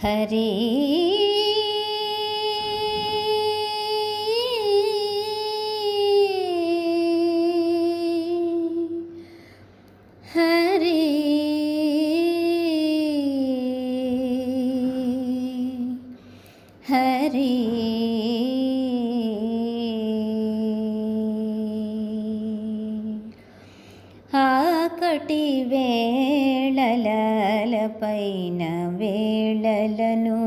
హరి హరి హరి ఆకటి వేళలపైన వేళలను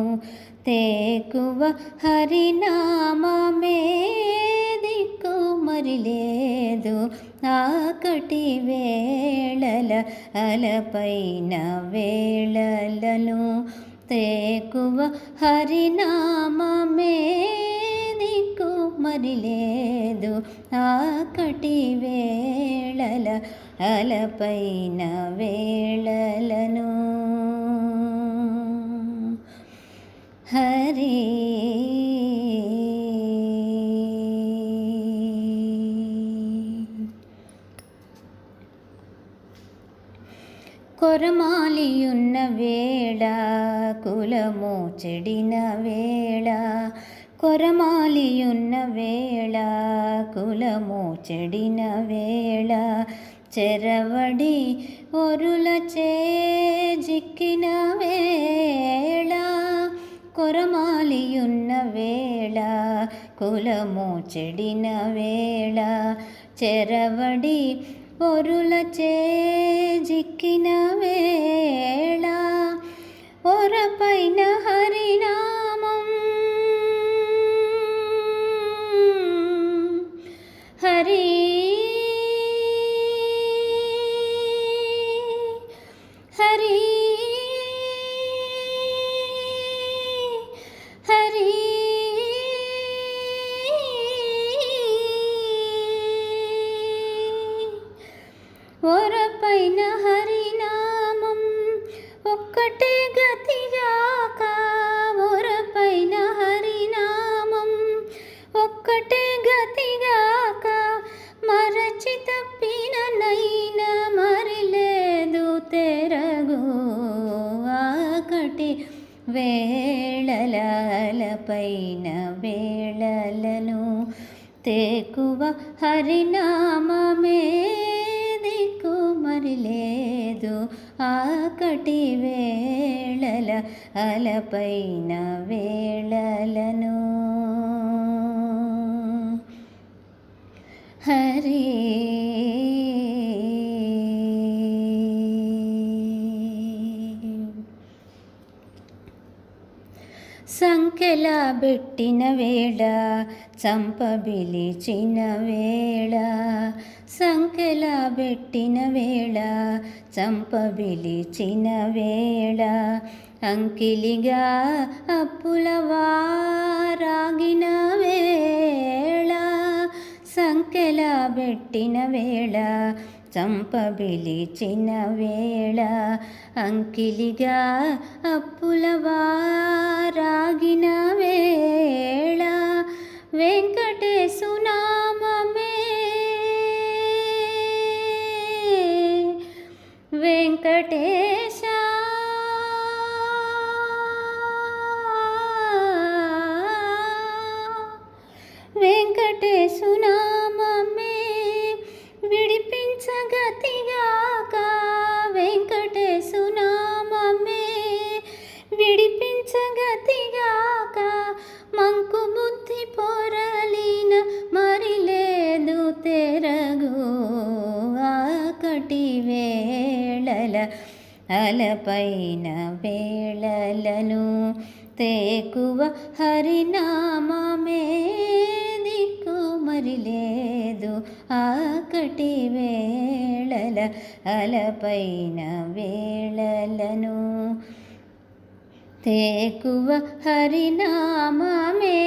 తేకువ హరినామమే దిక్కు మరి లేదు. ఆకటి వేళలపైన వేళలను తేకువ హరినామమే దిక్కు మరి లేదు. ఆకటి వేళలపైన వేళలను హరి కొరమాలియున్న వేళ కులము చెడిన వేళ, కొరమాలియున్న వేళ కులము చెడిన వేళ, చెరవడి ఒరులచే జిక్కిన వేళ, కొరమాలియున్న వేళ కులము చెడిన వేళ, చెరవడి ఒరులచే జిక్కిన వేళ, ఒరపైన హరినామం హరి హరి హరి ఒరపైన హరినామం ఒక్కటే గతిగాక, ఒరపైన హరినామం ఒక్కటే గతిగాక, మరచి తప్పిననైన మరి లేదు తెరగు. ఆకటి వేళలపైన వేళలను తేకువ హరినామమే దిక్కు మరి లేదు. ఆకటి వేళలపైన వేళలను హరి సంకెల బెట్టిన వేళ చంపబిలిచిన వేళ, సంకెల బెట్టిన వేళ చంపబిలిచిన వేళ, అంకిలిగా అప్పుల వారాగిన వేళ, సంకెల బెట్టిన వేళ చంపబిలిచిన వేళ, అంకిలిగా అప్పుల వారాగిన వేళ, వెంకటేశు నామమే వెంకటేశ వెంకటేశు నామమే విడిపించగతిగాక, వెంకటేశు నామమే విడిపించగతిగాక, మంకు బుద్ధి పొరలిన మరి లేదు తెరగు. ఆకటి వేళలపైన వేళలను తేకువ హరినామమే దిక్కు మరి లేదు. ఆకటి వేళలపైన వేళలను తేకువ హరినామమే